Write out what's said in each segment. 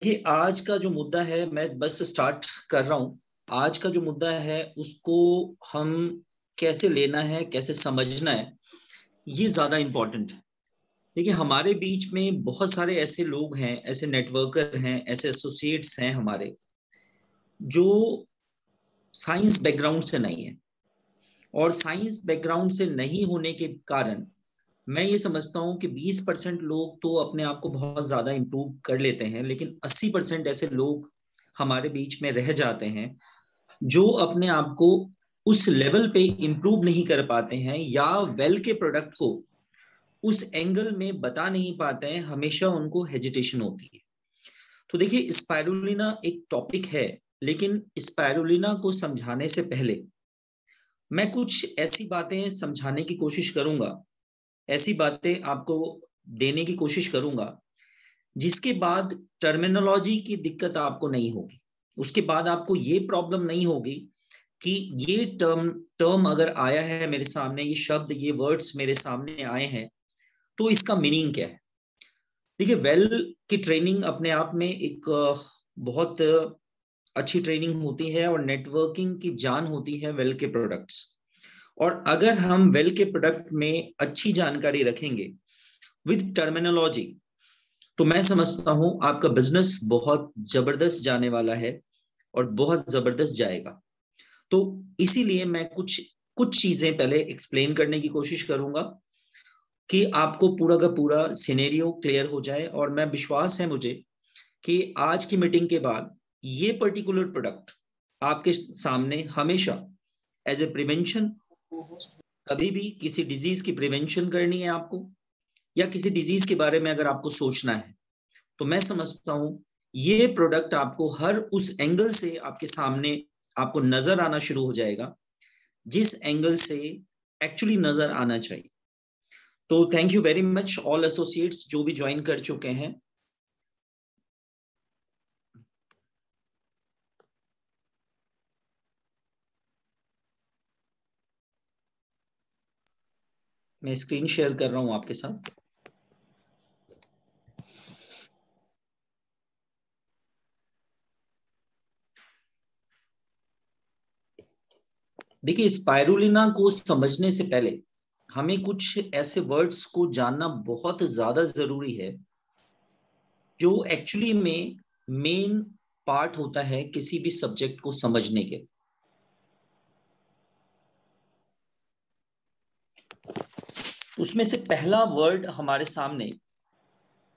देखिए, आज का जो मुद्दा है, मैं बस स्टार्ट कर रहा हूँ। आज का जो मुद्दा है उसको हम कैसे लेना है, कैसे समझना है, ये ज्यादा इम्पोर्टेंट है। देखिए, हमारे बीच में बहुत सारे ऐसे लोग हैं, ऐसे नेटवर्कर हैं, ऐसे एसोसिएट्स हैं हमारे, जो साइंस बैकग्राउंड से नहीं है। और साइंस बैकग्राउंड से नहीं होने के कारण मैं ये समझता हूँ कि 20% लोग तो अपने आप को बहुत ज्यादा इम्प्रूव कर लेते हैं, लेकिन 80% ऐसे लोग हमारे बीच में रह जाते हैं जो अपने आप को उस लेवल पे इम्प्रूव नहीं कर पाते हैं, या वेल के प्रोडक्ट को उस एंगल में बता नहीं पाते हैं। हमेशा उनको हेजिटेशन होती है। तो देखिए, स्पाइरुलिना एक टॉपिक है, लेकिन स्पाइरुलिना को समझाने से पहले मैं कुछ ऐसी बातें समझाने की कोशिश करूंगा, ऐसी बातें आपको देने की कोशिश करूंगा जिसके बाद टर्मिनोलॉजी की दिक्कत आपको नहीं होगी। उसके बाद आपको ये प्रॉब्लम नहीं होगी कि ये टर्म टर्म अगर आया है मेरे सामने, ये शब्द, ये वर्ड्स मेरे सामने आए हैं, तो इसका मीनिंग क्या है। देखिए, वेल की ट्रेनिंग अपने आप में एक बहुत अच्छी ट्रेनिंग होती है, और नेटवर्किंग की जान होती है वेल के प्रोडक्ट्स। और अगर हम वेल के प्रोडक्ट में अच्छी जानकारी रखेंगे विद टर्मिनोलॉजी, तो मैं समझता हूं आपका बिजनेस बहुत जबरदस्त जाने वाला है, और बहुत जबरदस्त जाएगा। तो इसीलिए मैं कुछ कुछ चीजें पहले एक्सप्लेन करने की कोशिश करूंगा कि आपको पूरा का पूरा सिनेरियो क्लियर हो जाए। और मैं विश्वास है मुझे कि आज की मीटिंग के बाद ये पर्टिकुलर प्रोडक्ट आपके सामने हमेशा एज ए प्रिवेंशन, कभी भी किसी डिजीज की प्रिवेंशन करनी है आपको, या किसी डिजीज के बारे में अगर आपको सोचना है, तो मैं समझता हूं ये प्रोडक्ट आपको हर उस एंगल से आपके सामने आपको नजर आना शुरू हो जाएगा जिस एंगल से एक्चुअली नजर आना चाहिए। तो thank you very much all associates जो भी ज्वाइन कर चुके हैं। मैं स्क्रीन शेयर कर रहा हूं आपके साथ। देखिए, स्पाइरुलिना को समझने से पहले हमें कुछ ऐसे वर्ड्स को जानना बहुत ज्यादा जरूरी है जो एक्चुअली में मेन पार्ट होता है किसी भी सब्जेक्ट को समझने के। उसमें से पहला वर्ड हमारे सामने,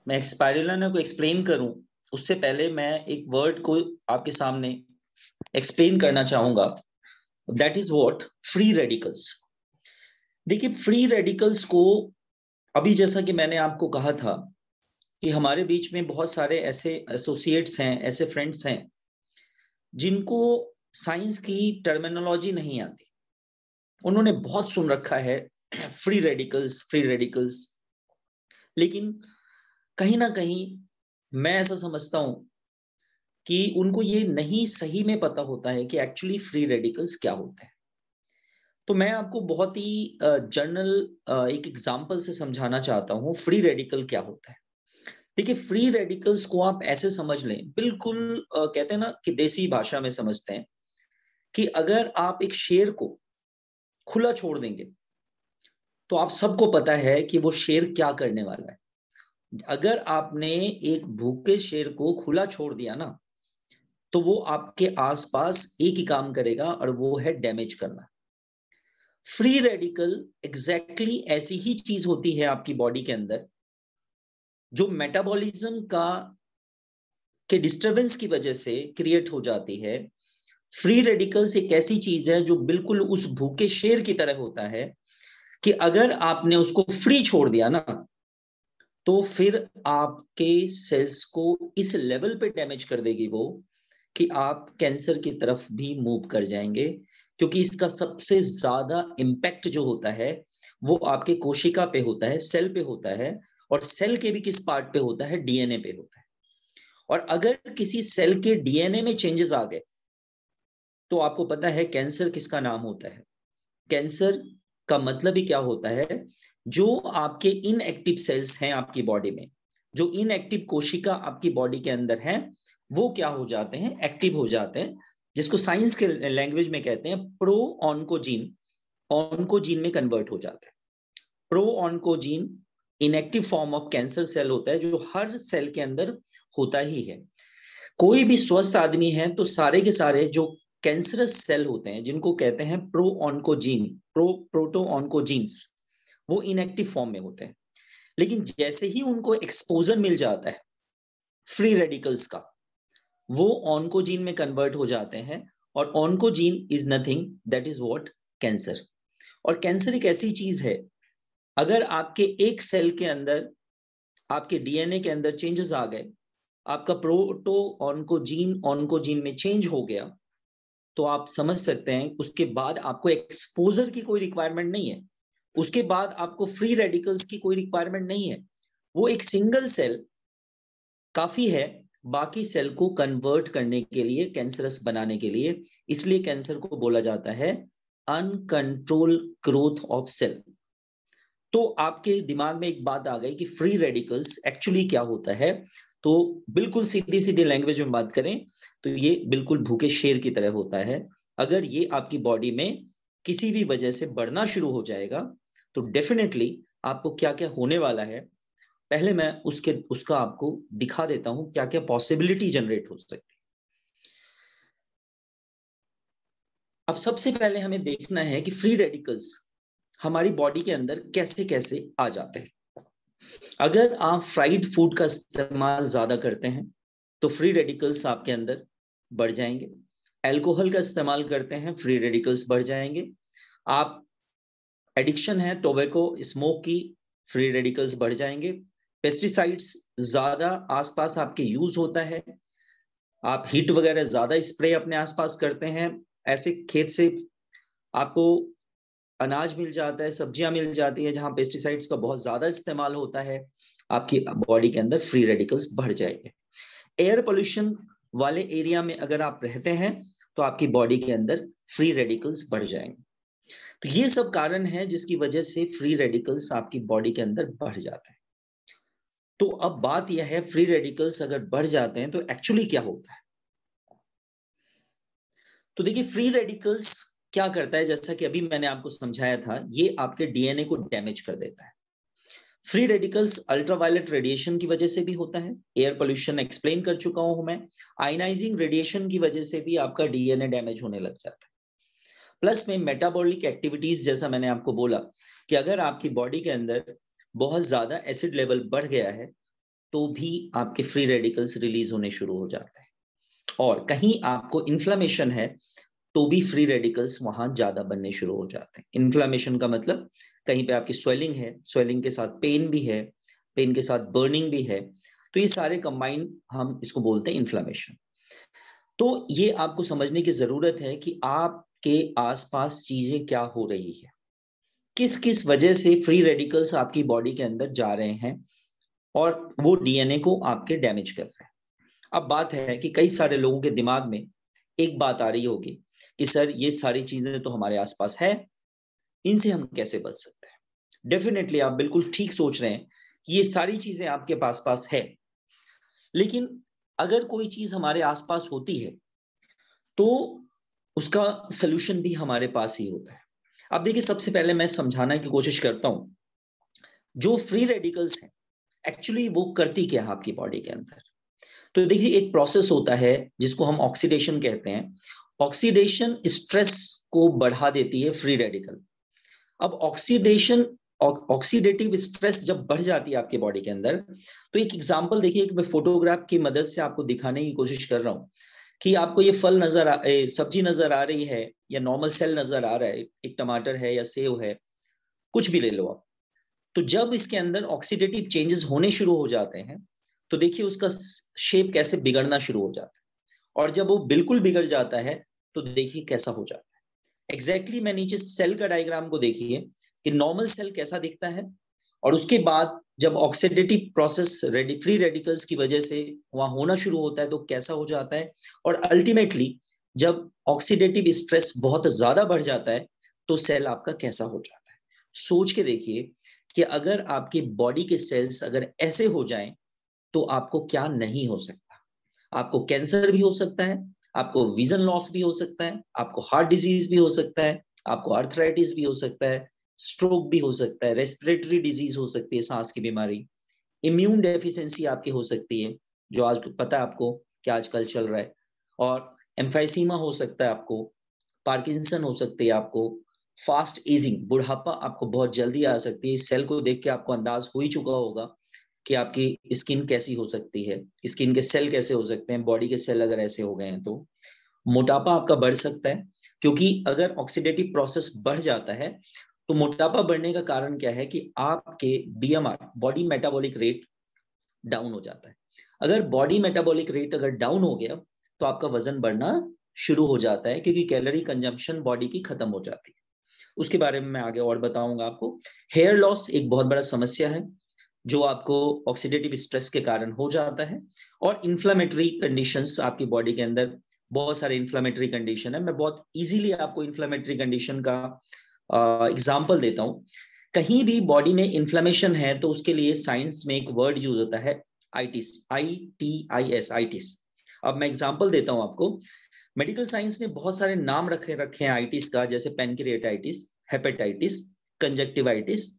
मैं स्पाइरुलिना को एक्सप्लेन करूं उससे पहले मैं एक वर्ड को आपके सामने एक्सप्लेन करना चाहूंगा। That is what free radicals. देखिए, फ्री रेडिकल्स को, अभी जैसा कि मैंने आपको कहा था कि हमारे बीच में बहुत सारे ऐसे एसोसिएट्स हैं, ऐसे फ्रेंड्स हैं जिनको साइंस की टर्मिनोलॉजी नहीं आती। उन्होंने बहुत सुन रखा है फ्री रेडिकल्स, फ्री रेडिकल्स, लेकिन कहीं ना कहीं मैं ऐसा समझता हूं कि उनको ये नहीं सही में पता होता है कि एक्चुअली फ्री रेडिकल्स क्या होता है। तो मैं आपको बहुत ही जर्नल एक एग्जांपल से समझाना चाहता हूँ फ्री रेडिकल क्या होता है। देखिए, फ्री रेडिकल्स को आप ऐसे समझ लें, बिल्कुल कहते हैं ना कि देसी भाषा में समझते हैं, कि अगर आप एक शेर को खुला छोड़ देंगे तो आप सबको पता है कि वो शेर क्या करने वाला है। अगर आपने एक भूखे शेर को खुला छोड़ दिया ना, तो वो आपके आसपास एक ही काम करेगा, और वो है डैमेज करना। फ्री रेडिकल एग्जैक्टली ऐसी ही चीज होती है आपकी बॉडी के अंदर, जो मेटाबॉलिज्म का के डिस्टरबेंस की वजह से क्रिएट हो जाती है। फ्री रेडिकल्स एक ऐसी चीज है जो बिल्कुल उस भूखे शेर की तरह होता है, कि अगर आपने उसको फ्री छोड़ दिया ना, तो फिर आपके सेल्स को इस लेवल पे डैमेज कर देगी वो, कि आप कैंसर की तरफ भी मूव कर जाएंगे। क्योंकि इसका सबसे ज्यादा इम्पैक्ट जो होता है वो आपके कोशिका पे होता है, सेल पे होता है। और सेल के भी किस पार्ट पे होता है? डीएनए पे होता है। और अगर किसी सेल के डीएनए में चेंजेस आ गए, तो आपको पता है कैंसर किसका नाम होता है। कैंसर का मतलब ही क्या होता है? जो आपके इनएक्टिव सेल्स हैं आपकी बॉडी में, जो इनएक्टिव कोशिका आपकी बॉडी के अंदर है वो क्या हो जाते हैं, एक्टिव हो जाते हैं, जिसको साइंस के लैंग्वेज में कहते हैं प्रो ऑन्कोजीन, ऑन्कोजीन में कन्वर्ट हो जाता है। Pro oncogene inactive form of cancer cell होता है जो हर सेल के अंदर होता ही है। कोई भी स्वस्थ आदमी है तो सारे के सारे जो कैंसरस सेल होते हैं जिनको कहते हैं प्रो ऑन्कोजीन, प्रोटो ऑन्कोजीन्स, वो इनएक्टिव फॉर्म में होते हैं। लेकिन जैसे ही उनको एक्सपोजर मिल जाता है फ्री रेडिकल्स का, वो ऑन्कोजीन में कन्वर्ट हो जाते हैं, और oncogene is nothing that is what, cancer. और कैंसर एक ऐसी चीज है, अगर आपके एक सेल के अंदर, आपके डीएनए के अंदर चेंजेस आ गए, आपका प्रोटो ऑन्कोजीन में चेंज हो गया, तो आप समझ सकते हैं उसके बाद आपको एक्सपोजर की कोई रिक्वायरमेंट नहीं है, उसके बाद आपको फ्री रेडिकल्स की कोई रिक्वायरमेंट नहीं है। वो एक सिंगल सेल काफी है बाकी सेल को कन्वर्ट करने के लिए, कैंसरस बनाने के लिए। इसलिए कैंसर को बोला जाता है अनकंट्रोल ग्रोथ ऑफ सेल। तो आपके दिमाग में एक बात आ गई कि फ्री रेडिकल्स एक्चुअली क्या होता है। तो बिल्कुल सीधी सीधी लैंग्वेज में बात करें तो ये बिल्कुल भूखे शेर की तरह होता है। अगर ये आपकी बॉडी में किसी भी वजह से बढ़ना शुरू हो जाएगा तो डेफिनेटली आपको क्या क्या होने वाला है, पहले मैं उसका आपको दिखा देता हूं क्या क्या पॉसिबिलिटी जनरेट हो सकती है। अब सबसे पहले हमें देखना है कि फ्री रेडिकल्स हमारी बॉडी के अंदर कैसे कैसे आ जाते हैं। अगर आप फ्राइड फूड का इस्तेमाल ज्यादा करते हैं तो फ्री रेडिकल्स आपके अंदर बढ़ जाएंगे। अल्कोहल का इस्तेमाल करते हैं, फ्री रेडिकल्स बढ़ जाएंगे। आप एडिक्शन है टोबैको स्मोक की, फ्री रेडिकल्स बढ़ जाएंगे। पेस्टिसाइड्स ज्यादा आसपास आपके यूज होता है, आप हीट वगैरह ज्यादा स्प्रे अपने आसपास करते हैं, ऐसे खेत से आपको अनाज मिल जाता है, सब्जियां मिल जाती है जहां पेस्टिसाइड्स का बहुत ज्यादा इस्तेमाल होता है, आपकी बॉडी के अंदर फ्री रेडिकल्स बढ़ जाएंगे। एयर पोल्यूशन वाले एरिया में अगर आप रहते हैं तो आपकी बॉडी के अंदर फ्री रेडिकल्स बढ़ जाएंगे। तो ये सब कारण है जिसकी वजह से फ्री रेडिकल्स आपकी बॉडी के अंदर बढ़ जाते हैं। तो अब बात यह है, फ्री रेडिकल्स अगर बढ़ जाते हैं तो एक्चुअली क्या होता है। तो देखिए फ्री रेडिकल्स क्या करता है, जैसा कि अभी मैंने आपको समझाया था, ये आपके डीएनए को डैमेज कर देता है। फ्री रेडिकल्स अल्ट्रावायलेट रेडिएशन की वजह से भी होता है, एयर पोल्यूशन एक्सप्लेन कर चुका हूं मैं, आयनाइजिंग रेडिएशन की वजह से भी आपका डीएनए डैमेज होने लग जाता है। प्लस में मेटाबॉलिक एक्टिविटीज, जैसा मैंने आपको बोला कि अगर आपकी बॉडी के अंदर बहुत ज्यादा एसिड लेवल बढ़ गया है तो भी आपके फ्री रेडिकल्स रिलीज होने शुरू हो जाते हैं। और कहीं आपको इन्फ्लेमेशन है तो भी फ्री रेडिकल्स वहां ज्यादा बनने शुरू हो जाते हैं। इन्फ्लेमेशन का मतलब कहीं पे आपकी स्वेलिंग है, स्वेलिंग के साथ पेन भी है, पेन के साथ बर्निंग भी है, तो ये सारे कंबाइन हम इसको बोलते हैं इन्फ्लेमेशन। तो ये आपको समझने की जरूरत है कि आपके आसपास चीजें क्या हो रही है, किस किस वजह से फ्री रेडिकल्स आपकी बॉडी के अंदर जा रहे हैं और वो डीएनए को आपके डैमेज कर रहे हैं। अब बात है कि कई सारे लोगों के दिमाग में एक बात आ रही होगी कि सर ये सारी चीजें तो हमारे आसपास है, इनसे हम कैसे बच सकते हैं। डेफिनेटली आप बिल्कुल ठीक सोच रहे हैं कि ये सारी चीजें आपके पास है, लेकिन अगर कोई चीज हमारे आसपास होती है तो उसका सलूशन भी हमारे पास ही होता है। अब देखिए सबसे पहले मैं समझाने की कोशिश करता हूं, जो फ्री रेडिकल्स हैं एक्चुअली वो करती क्या है आपकी बॉडी के अंदर। तो देखिए एक प्रोसेस होता है जिसको हम ऑक्सीडेशन कहते हैं। ऑक्सीडेशन स्ट्रेस को बढ़ा देती है फ्री रेडिकल। अब ऑक्सीडेटिव स्ट्रेस जब बढ़ जाती है आपके बॉडी के अंदर, तो एक एग्जांपल देखिए, एक मैं फोटोग्राफ की मदद से आपको दिखाने की कोशिश कर रहा हूं कि आपको ये फल सब्जी नजर आ रही है या नॉर्मल सेल नजर आ रहा है, एक टमाटर है या सेव है, कुछ भी ले लो आप। तो जब इसके अंदर ऑक्सीडेटिव चेंजेस होने शुरू हो जाते हैं तो देखिए उसका शेप कैसे बिगड़ना शुरू हो जाता है, और जब वो बिल्कुल बिगड़ जाता है तो देखिए कैसा हो जाता है। एग्जैक्टली मैं नीचे सेल का डायग्राम को देखिए कि नॉर्मल सेल कैसा दिखता है, और उसके बाद जब ऑक्सीडेटिव प्रोसेस फ्री रेडिकल्स की वजह से वहां होना शुरू होता है तो कैसा हो जाता है, और अल्टीमेटली जब ऑक्सीडेटिव स्ट्रेस बहुत ज्यादा बढ़ जाता है तो सेल आपका कैसा हो जाता है। सोच के देखिए कि अगर आपकी बॉडी के सेल्स अगर ऐसे हो जाएं तो आपको क्या नहीं हो सकता? आपको कैंसर भी हो सकता है, आपको विजन लॉस भी हो सकता है, आपको हार्ट डिजीज भी हो सकता है, आपको आर्थराइटिस भी हो सकता है, स्ट्रोक भी हो सकता है, रेस्पिरेटरी डिजीज हो सकती है, सांस की बीमारी, इम्यून डेफिशिएंसी आपकी हो सकती है, जो आज पता है आपको कि आजकल चल रहा है, और एम्फाइसीमा हो सकता है आपको, पार्किंसन हो सकती है आपको, फास्ट एजिंग, बुढ़ापा आपको बहुत जल्दी आ सकती है। इस सेल को देख के आपको अंदाज हो ही चुका होगा कि आपकी स्किन कैसी हो सकती है, स्किन के सेल कैसे हो सकते हैं, बॉडी के सेल अगर ऐसे हो गए हैं तो। मोटापा आपका बढ़ सकता है, क्योंकि अगर ऑक्सीडेटिव प्रोसेस बढ़ जाता है तो मोटापा बढ़ने का कारण क्या है कि आपके BMR, body metabolic rate, down हो जाता है। अगर बॉडी मेटाबॉलिक रेट अगर डाउन हो गया तो आपका वजन बढ़ना शुरू हो जाता है, क्योंकि कैलोरी कंजम्पशन बॉडी की खत्म हो जाती है। उसके बारे में मैं आगे और बताऊंगा आपको। हेयर लॉस एक बहुत बड़ा समस्या है जो आपको ऑक्सीडेटिव स्ट्रेस के कारण हो जाता है, और इन्फ्लामेटरी कंडीशंस आपकी बॉडी के अंदर, बहुत सारे इन्फ्लामेटरी कंडीशन है। मैं बहुत इजीली आपको इन्फ्लामेटरी कंडीशन का एग्जांपल देता हूं। कहीं भी बॉडी में इन्फ्लेमेशन है तो उसके लिए साइंस में एक वर्ड यूज होता है, आइटिस, ITIS, आइटिस। अब मैं एग्जांपल देता हूं आपको। मेडिकल साइंस ने बहुत सारे नाम रखे हैं आइटिस का, जैसे पेनक्रिएटाइटिस, हेपेटाइटिस, कंजक्टिवाइटिस।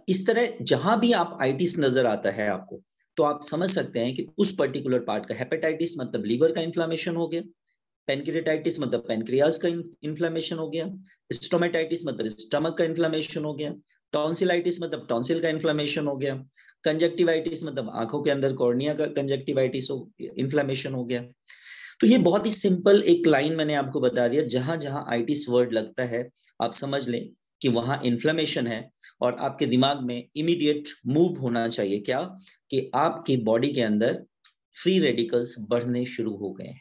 इस तरह जहां भी आप आइटिस नजर आता है आपको, तो आप समझ सकते हैं कि उस पर्टिकुलर पार्ट का, हेपेटाइटिस मतलब लीवर का इन्फ्लामेशन हो गया, पेनक्रिएटाइटिस मतलब पेनक्रियाज का इन्फ्लेमेशन हो गया, स्टोमेटाइटिस मतलब स्टमक का इन्फ्लेमेशन हो गया, टॉन्सिलाइटिस मतलब टॉन्सिल का इन्फ्लेमेशन हो गया, कंजक्टिवाइटिस मतलब आंखों के अंदर कॉर्निया का कंजक्टिवाइटिस हो, इन्फ्लेमेशन हो गया। तो ये बहुत ही सिंपल एक लाइन मैंने आपको बता दिया, जहां जहां आइटिस वर्ड लगता है आप समझ लें कि वहां इन्फ्लेमेशन है, और आपके दिमाग में इमीडिएट मूव होना चाहिए क्या, कि आपकी बॉडी के अंदर फ्री रेडिकल्स बढ़ने शुरू हो गए हैं।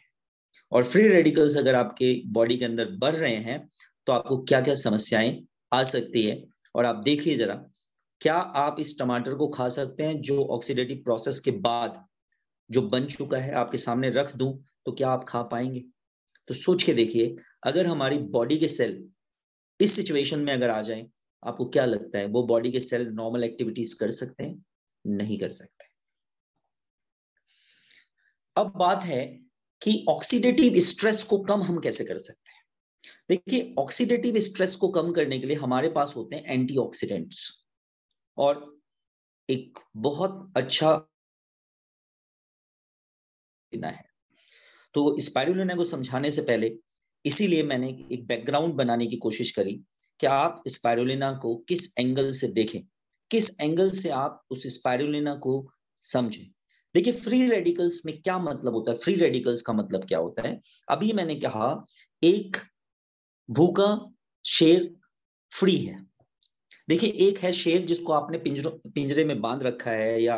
और फ्री रेडिकल्स अगर आपके बॉडी के अंदर बढ़ रहे हैं तो आपको क्या क्या समस्याएं आ सकती है। और आप देखिए जरा, क्या आप इस टमाटर को खा सकते हैं जो ऑक्सीडेटिव प्रोसेस के बाद जो बन चुका है, आपके सामने रख दूं तो क्या आप खा पाएंगे? तो सोच के देखिए, अगर हमारी बॉडी के सेल इस सिचुएशन में अगर आ जाए, आपको क्या लगता है वो बॉडी के सेल नॉर्मल एक्टिविटीज कर सकते हैं? नहीं कर सकते। अब बात है कि ऑक्सीडेटिव स्ट्रेस को कम हम कैसे कर सकते हैं। देखिए, ऑक्सीडेटिव स्ट्रेस को कम करने के लिए हमारे पास होते हैं एंटीऑक्सीडेंट्स, और एक बहुत अच्छा लेना है। तो स्पाइरुलिना को समझाने से पहले, इसीलिए मैंने एक बैकग्राउंड बनाने की कोशिश करी कि आप स्पाइरुलिना को किस एंगल से देखें, किस एंगल से आप उस स्पाइरुलिना को समझें। देखिए, फ्री रेडिकल्स में क्या मतलब होता है, फ्री रेडिकल्स का मतलब क्या होता है। अभी मैंने कहा एक भूखा शेर फ्री है। देखिए, एक है शेर जिसको आपने पिंजरे में बांध रखा है, या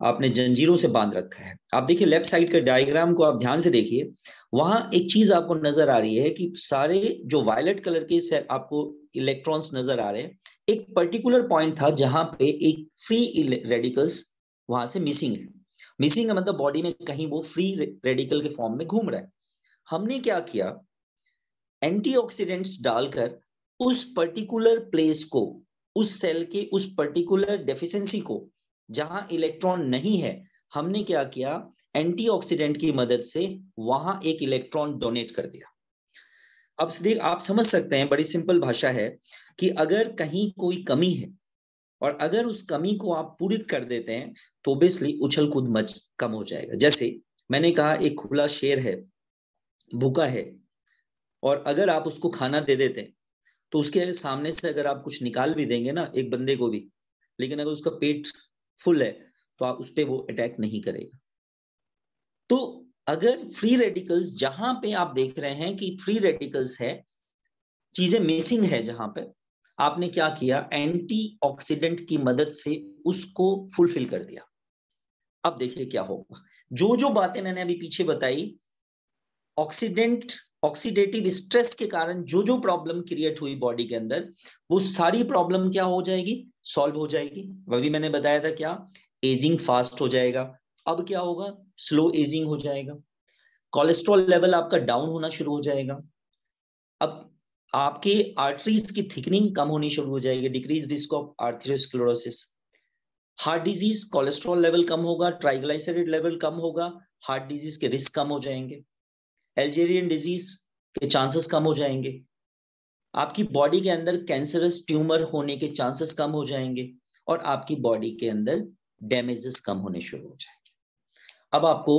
आपने जंजीरों से बांध रखा है। आप देखिए लेफ्ट साइड के डायग्राम को आप ध्यान से देखिए, वहां एक चीज आपको नजर आ रही है कि सारे जो वायलेट कलर के से आपको इलेक्ट्रॉन्स नजर आ रहे हैं, एक पर्टिकुलर पॉइंट था जहां पे एक फ्री रेडिकल्स वहां से मिसिंग है। मिसिंग का मतलब बॉडी में कहीं वो फ्री रेडिकल के फॉर्म में घूम रहा है। हमने क्या किया, एंटीऑक्सीडेंट्स डालकर उस पर्टिकुलर प्लेस को, उस सेल के उस पर्टिकुलर डेफिशिएंसी को जहां इलेक्ट्रॉन नहीं है, हमने क्या किया, एंटीऑक्सीडेंट की मदद से वहां एक इलेक्ट्रॉन डोनेट कर दिया। अब देख, आप समझ सकते हैं, बड़ी सिंपल भाषा है कि अगर कहीं कोई कमी है और अगर उस कमी को आप पूरी कर देते हैं तो ऑब्वियसली उछल कूद मच कम हो जाएगा। जैसे मैंने कहा, एक खुला शेर है, भूखा है, और अगर आप उसको खाना दे देते हैं तो उसके सामने से अगर आप कुछ निकाल भी देंगे ना, एक बंदे को भी, लेकिन अगर उसका पेट फुल है तो आप उस पर वो अटैक नहीं करेगा। तो अगर फ्री रेडिकल्स, जहां पे आप देख रहे हैं कि फ्री रेडिकल्स है, चीजें मिसिंग है, जहां पे आपने क्या किया, एंटीऑक्सीडेंट की मदद से उसको फुलफिल कर दिया। अब देखिए क्या होगा, जो जो बातें मैंने अभी पीछे बताई, ऑक्सीडेटिव स्ट्रेस के कारण जो जो प्रॉब्लम क्रिएट हुई बॉडी के अंदर, वो सारी प्रॉब्लम क्या हो जाएगी, सॉल्व हो जाएगी। वही मैंने बताया था क्या, एजिंग फास्ट हो जाएगा। अब क्या होगा, स्लो एजिंग हो जाएगा। कोलेस्ट्रॉल लेवल आपका डाउन होना शुरू हो जाएगा। अब आपके आर्टरीज की थिकनिंग कम होनी शुरू हो जाएगी, decrease risk of arteriosclerosis. Heart disease, cholesterol level कम होगा, ट्राइग्लिसराइड लेवल कम होगा, हार्ट डिजीज के रिस्क कम हो जाएंगे, एल्जेरियन डिजीज के चांसेस कम हो जाएंगे, आपकी बॉडी के अंदर कैंसरस ट्यूमर होने के चांसेस कम हो जाएंगे, और आपकी बॉडी के अंदर डैमेजेस कम होने शुरू हो जाएंगे। अब आपको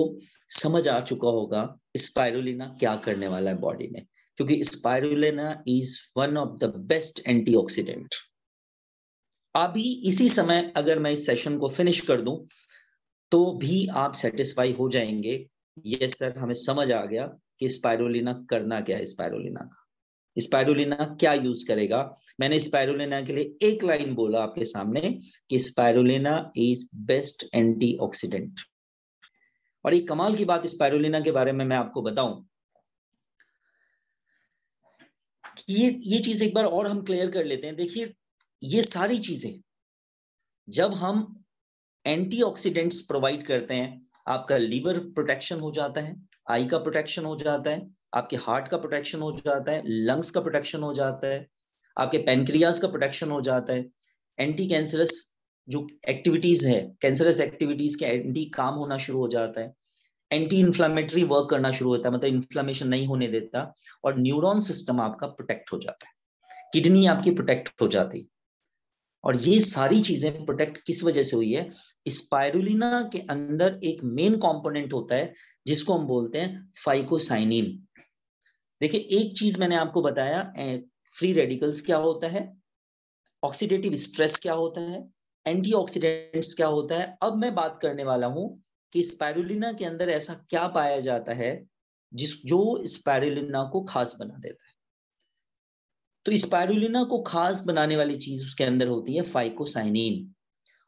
समझ आ चुका होगा स्पाइरुलिना क्या करने वाला है बॉडी में, क्योंकि spirulina is one of the best antioxidant. अभी इसी समय अगर मैं इस सेशन को फिनिश कर दूं तो भी आप सेटिस्फाई हो जाएंगे, यस सर हमें समझ आ गया कि स्पाइरुलिना करना क्या है। स्पाइरुलिना का स्पाइरुलिना क्या यूज करेगा। मैंने स्पाइरुलिना के लिए एक लाइन बोला आपके सामने कि स्पाइरुलिना इज बेस्ट एंटीऑक्सीडेंट। और एक कमाल की बात स्पाइरुलिना के बारे में मैं आपको बताऊं, ये चीज एक बार और हम क्लियर कर लेते हैं। देखिए ये सारी चीजें जब हम एंटीऑक्सीडेंट्स प्रोवाइड करते हैं, आपका लीवर प्रोटेक्शन हो जाता है, आई का प्रोटेक्शन हो जाता है, आपके हार्ट का प्रोटेक्शन हो जाता है, लंग्स का प्रोटेक्शन हो जाता है, आपके पेनक्रियाज का प्रोटेक्शन हो जाता है, एंटी कैंसरस जो एक्टिविटीज है, कैंसरस एक्टिविटीज के एंटी काम होना शुरू हो जाता है, एंटी इन्फ्लामेटरी वर्क करना शुरू होता है, मतलब इन्फ्लामेशन नहीं होने देता, और न्यूरॉन सिस्टम आपका प्रोटेक्ट हो जाता है, किडनी आपकी प्रोटेक्ट हो जाती है। और ये सारी चीजें प्रोटेक्ट किस वजह से हुई है, स्पाइरुलिना के अंदर एक मेन कंपोनेंट होता है जिसको हम बोलते हैं फाइकोसाइनिन। देखिए एक चीज मैंने आपको बताया, फ्री रेडिकल्स क्या होता है, ऑक्सीडेटिव स्ट्रेस क्या होता है, एंटीऑक्सीडेंट्स क्या होता है। अब मैं बात करने वाला हूं कि स्पाइरुलिना के अंदर ऐसा क्या पाया जाता है जो स्पाइरुलिना को खास बना देता है। तो स्पाइरुलिना को खास बनाने वाली चीज उसके अंदर होती है फाइकोसाइनिन।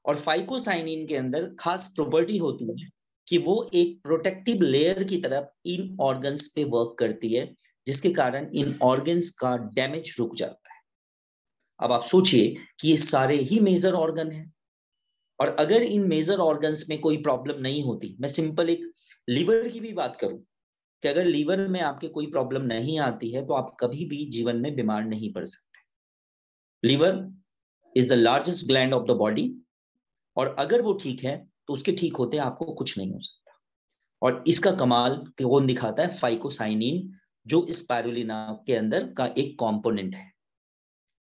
और फाइकोसाइनिन के अंदर खास प्रॉपर्टी होती है कि वो एक प्रोटेक्टिव लेयर की तरफ इन ऑर्गन्स पे वर्क करती है, जिसके कारण इन ऑर्गन्स का डैमेज रुक जाता है। अब आप सोचिए कि ये सारे ही मेजर ऑर्गन हैं, और अगर इन मेजर ऑर्गन्स में कोई प्रॉब्लम नहीं होती, मैं सिंपल एक लीवर की भी बात करूं कि अगर लीवर में आपके कोई प्रॉब्लम नहीं आती है तो आप कभी भी जीवन में बीमार नहीं पड़ सकते। Liver is the largest gland of the body, और अगर वो ठीक है तो उसके ठीक होते आपको कुछ नहीं हो सकता। और इसका कमाल कौन दिखाता है, फाइकोसाइनिन, जो स्पाइरुलिना के अंदर का एक कंपोनेंट है,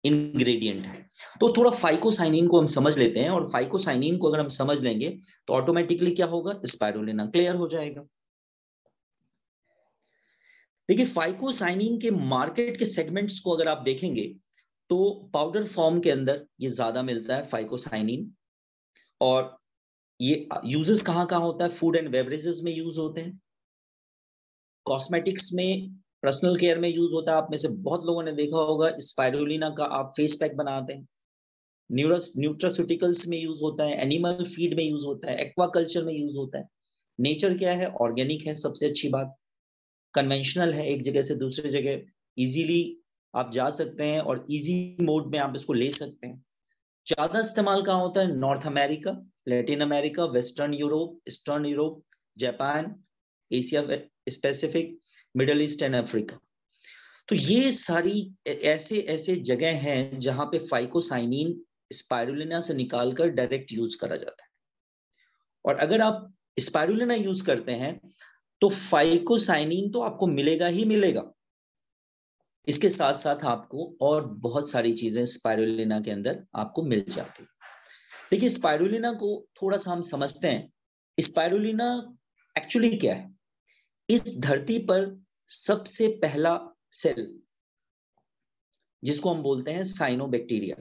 इंग्रेडिएंट है। तो थोड़ा फाइकोसाइनिन को हम समझ लेते हैं, और फाइकोसाइनिन को अगर हम समझ लेंगे तो ऑटोमेटिकली क्या होगा, स्पाइरुलिना क्लियर हो जाएगा। देखिए फाइकोसाइनिन के मार्केट के सेगमेंट्स को अगर आप देखेंगे तो पाउडर फॉर्म के अंदर ये ज्यादा मिलता है फाइकोसाइनिन, और ये यूजेस कहाँ कहाँ होता है, फूड एंड बेवरेजेस में यूज होते हैं, कॉस्मेटिक्स में, पर्सनल केयर में यूज होता है। आप में से बहुत लोगों ने देखा होगा स्पाइरुलिना का आप फेस पैक बनाते हैं, न्यूट्रास्यूटिकल्स में यूज होता है, एनिमल फीड में यूज होता है, एक्वाकल्चर में यूज होता है। नेचर क्या है, ऑर्गेनिक है, सबसे अच्छी बात, कन्वेंशनल है, एक जगह से दूसरी जगह इजीली आप जा सकते हैं और इजी मोड में आप इसको ले सकते हैं। ज्यादा इस्तेमाल कहाँ होता है, north America, Latin America, western Europe, eastern Europe, Japan, Asia specific, middle east and Africa. तो ये सारी ऐसे ऐसे जगह हैं जहां पे फाइकोसाइनिन स्पाइरुलिना से निकालकर डायरेक्ट यूज करा जाता है। और अगर आप स्पाइरुलिना यूज करते हैं तो फाइकोसाइनिन तो आपको मिलेगा ही मिलेगा, इसके साथ साथ आपको और बहुत सारी चीजें स्पाइरुलिना के अंदर आपको मिल जाती है। देखिए स्पाइरुलिना को थोड़ा सा हम समझते हैं। स्पाइरुलिना एक्चुअली क्या है, इस धरती पर सबसे पहला सेल जिसको हम बोलते हैं साइनोबैक्टीरिया,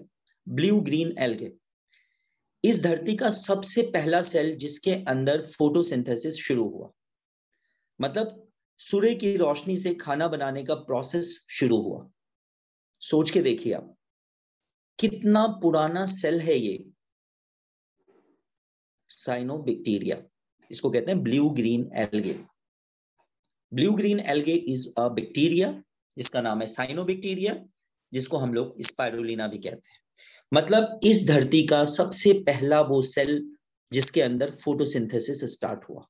ब्लू ग्रीन एल्गे, इस धरती का सबसे पहला सेल जिसके अंदर फोटोसिंथेसिस शुरू हुआ, मतलब सूर्य की रोशनी से खाना बनाने का प्रोसेस शुरू हुआ। सोच के देखिए आप कितना पुराना सेल है ये साइनोबैक्टीरिया, इसको कहते हैं blue green algae. Blue green algae is a bacteria जिसका नाम है साइनोबैक्टीरिया, जिसको हम लोग स्पाइरुलिना भी कहते हैं। मतलब इस धरती का सबसे पहला वो सेल जिसके अंदर फोटोसिंथेसिस स्टार्ट हुआ।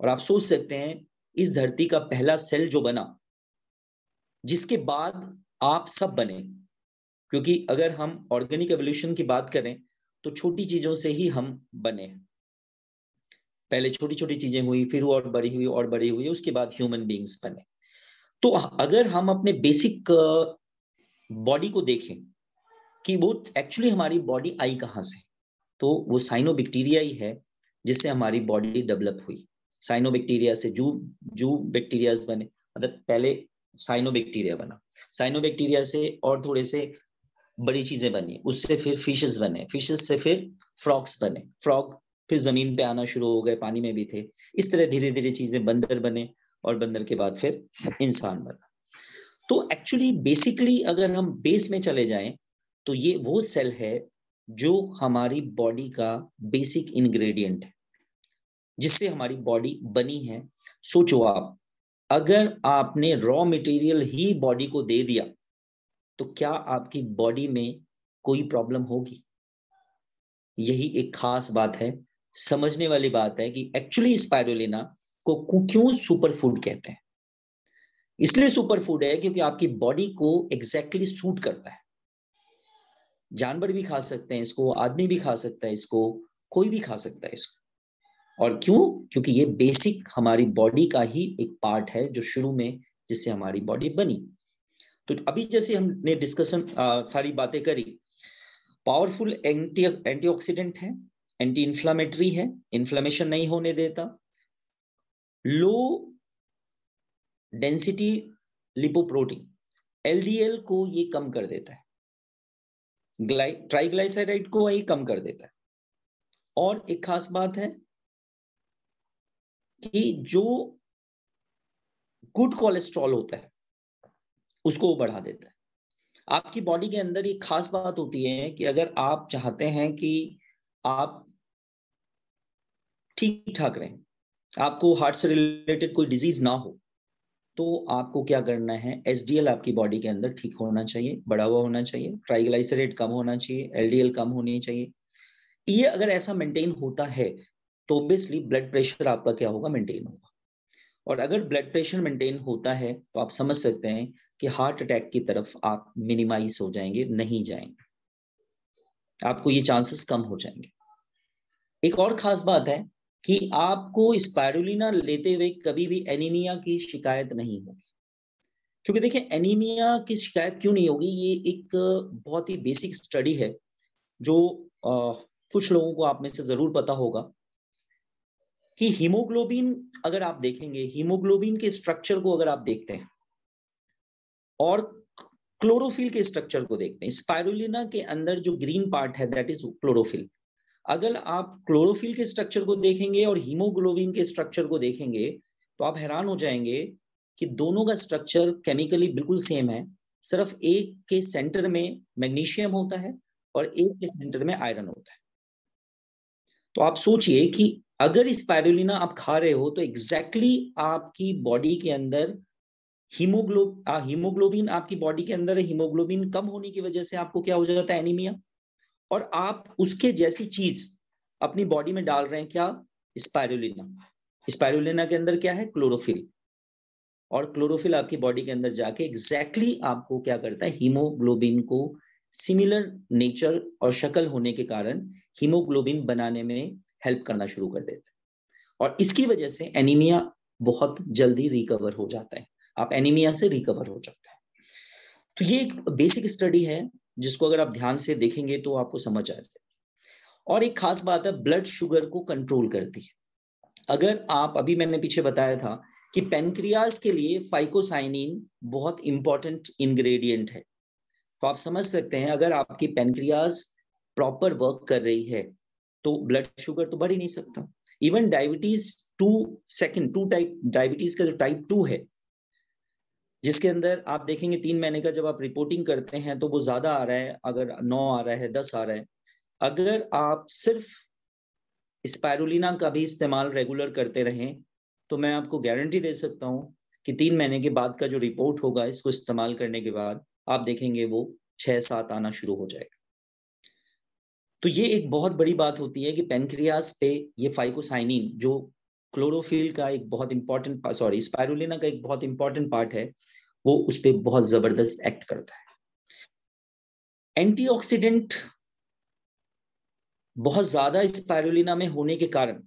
और आप सोच सकते हैं इस धरती का पहला सेल जो बना, जिसके बाद आप सब बने, क्योंकि अगर हम ऑर्गेनिक एवोल्यूशन की बात करें तो छोटी चीजों से ही हम बने। पहले छोटी छोटी चीजें हुई, फिर और बड़ी हुई और बड़ी हुई, उसके बाद ह्यूमन बीइंग्स बने। तो अगर हम अपने बेसिक बॉडी को देखें कि वो एक्चुअली हमारी बॉडी आई कहाँ से, तो वो साइनोबैक्टीरिया ही है जिससे हमारी बॉडी डेवलप हुई। साइनोबैक्टीरिया से जू बैक्टीरियाज बने, मतलब पहले साइनोबैक्टीरिया बना, साइनोबैक्टीरिया से और थोड़े से बड़ी चीजें बनी, उससे फिर फिशेस बने, फिशेस से फिर फ्रॉग्स बने, फ्रॉग फिर जमीन पे आना शुरू हो गए, पानी में भी थे। इस तरह धीरे धीरे चीजें, बंदर बने, और बंदर के बाद फिर इंसान बना। तो एक्चुअली बेसिकली अगर हम बेस में चले जाएं तो ये वो सेल है जो हमारी बॉडी का बेसिक इंग्रेडिएंट है, जिससे हमारी बॉडी बनी है। सोचो आप, अगर आपने रॉ मटेरियल ही बॉडी को दे दिया तो क्या आपकी बॉडी में कोई प्रॉब्लम होगी? यही एक खास बात है, समझने वाली बात है कि एक्चुअली स्पाइरुलिना को क्यों सुपर फूड कहते हैं। इसलिए सुपर फूड है क्योंकि आपकी बॉडी को एग्जैक्टली सूट करता है। जानवर भी खा सकते हैं इसको, आदमी भी खा सकता है इसको, कोई भी खा सकता है इसको। और क्यों? क्योंकि ये बेसिक हमारी बॉडी का ही एक पार्ट है जो शुरू में, जिससे हमारी बॉडी बनी। तो अभी जैसे हमने डिस्कशन सारी बातें करी, पावरफुल एंटीऑक्सीडेंट है, एंटी इंफ्लामेटरी है, इन्फ्लेमेशन नहीं होने देता, लो डेंसिटी लिपोप्रोटीन एलडीएल को ये कम कर देता है, ट्राइग्लाइसराइड को ये कम कर देता है। और एक खास बात है कि जो गुड कोलेस्ट्रॉल होता है उसको वो बढ़ा देता है। आपकी बॉडी के अंदर एक खास बात होती है कि अगर आप चाहते हैं कि आप ठीक ठाक रहें, आपको हार्ट से रिलेटेड कोई डिजीज ना हो, तो आपको क्या करना है, एसडीएल आपकी बॉडी के अंदर ठीक होना चाहिए, बढ़ा हुआ होना चाहिए, ट्राइग्लाइसराइड कम होना चाहिए, एलडीएल कम होनी चाहिए। ये अगर ऐसा मेंटेन होता है तो ऑब्वियसली ब्लड प्रेशर आपका क्या होगा, मेंटेन होगा। और अगर ब्लड प्रेशर मेंटेन होता है तो आप समझ सकते हैं कि हार्ट अटैक की तरफ आप मिनिमाइज हो जाएंगे, नहीं जाएंगे, आपको ये चांसेस कम हो जाएंगे। एक और खास बात है कि आपको स्पाइरुलिना लेते हुए कभी भी एनीमिया की शिकायत नहीं होगी। क्योंकि देखिए, एनीमिया की शिकायत क्यों नहीं होगी, ये एक बहुत ही बेसिक स्टडी है जो कुछ लोगों को आप में से जरूर पता होगा कि हीमोग्लोबिन, अगर आप देखेंगे हीमोग्लोबिन के स्ट्रक्चर को, अगर आप देखते हैं और क्लोरोफिल के स्ट्रक्चर को देखते हैं, स्पाइरुलिना के अंदर जो ग्रीन पार्ट है दैट इज क्लोरोफिल। अगर आप क्लोरोफिल के स्ट्रक्चर को देखेंगे और हीमोग्लोबिन के स्ट्रक्चर को देखेंगे तो आप हैरान हो जाएंगे कि दोनों का स्ट्रक्चर केमिकली बिल्कुल सेम है, सिर्फ एक के सेंटर में मैग्नीशियम होता है और एक के सेंटर में आयरन होता है। तो आप सोचिए कि अगर स्पाइरुलिना आप खा रहे हो तो एग्जैक्टली आपकी बॉडी के अंदर हीमोग्लोबिन आपकी बॉडी के अंदर है, हीमोग्लोबिन कम होने की वजह से आपको क्या हो जाता है, एनीमिया। और आप उसके जैसी चीज अपनी बॉडी में डाल रहे हैं, क्या, स्पाइरुलिना। स्पाइरुलिना के अंदर क्या है, क्लोरोफिल। और क्लोरोफिल आपकी बॉडी के अंदर जाके एग्जैक्टली आपको क्या करता है, हीमोग्लोबिन को सिमिलर नेचर और शक्ल होने के कारण हीमोग्लोबिन बनाने में हेल्प करना शुरू कर देता है। और इसकी वजह से एनीमिया बहुत जल्दी रिकवर हो जाता है, आप एनीमिया से रिकवर हो जाता है। तो ये एक बेसिक स्टडी है जिसको अगर आप ध्यान से देखेंगे तो आपको समझ आ जाए। और एक खास बात है, ब्लड शुगर को कंट्रोल करती है। अगर आप, अभी मैंने पीछे बताया था कि पेनक्रियाज के लिए फाइकोसाइनिन बहुत इंपॉर्टेंट इंग्रेडिएंट है, तो आप समझ सकते हैं अगर आपकी पेनक्रियाज प्रॉपर वर्क कर रही है तो ब्लड शुगर तो बढ़ ही नहीं सकता। Even diabetes two type diabetes का जो टाइप 2 है, जिसके अंदर आप देखेंगे 3 महीने का जब आप रिपोर्टिंग करते हैं तो वो ज्यादा आ रहा है, अगर 9 आ रहा है, 10 आ रहा है। अगर आप सिर्फ स्पाइरुलिना का भी इस्तेमाल रेगुलर करते रहें तो मैं आपको गारंटी दे सकता हूं कि 3 महीने के बाद का जो रिपोर्ट होगा इसको इस्तेमाल करने के बाद, आप देखेंगे वो 6-7 आना शुरू हो जाएगा। तो ये एक बहुत बड़ी बात होती है कि पेनक्रियाज पे ये फाइकोसाइनिन जो क्लोरोफिल का एक बहुत इंपॉर्टेंट, सॉरी, स्पाइरुलिना का एक बहुत इंपॉर्टेंट पार्ट है, वो उस पर बहुत जबरदस्त एक्ट करता है। एंटीऑक्सीडेंट बहुत ज्यादा स्पाइरुलिना में होने के कारण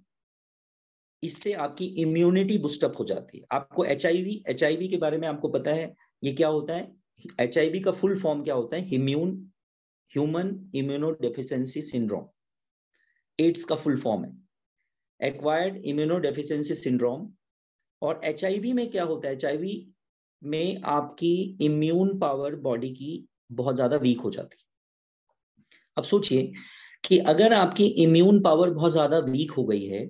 इससे आपकी इम्यूनिटी बूस्टअप हो जाती है। आपको एचआईवी के बारे में आपको पता है ये क्या होता है? एचआईवी का फुल फॉर्म क्या होता है? Human immuno deficiency syndrome, AIDS का फुल फॉर्म है एक्वायर्ड इम्यूनो डेफिशिएंसी सिंड्रोम। और एचआईवी में क्या होता है? एचआईवी में आपकी इम्यून पावर बॉडी की बहुत ज्यादा वीक हो जाती है। अब सोचिए कि अगर आपकी इम्यून पावर बहुत ज्यादा वीक हो गई है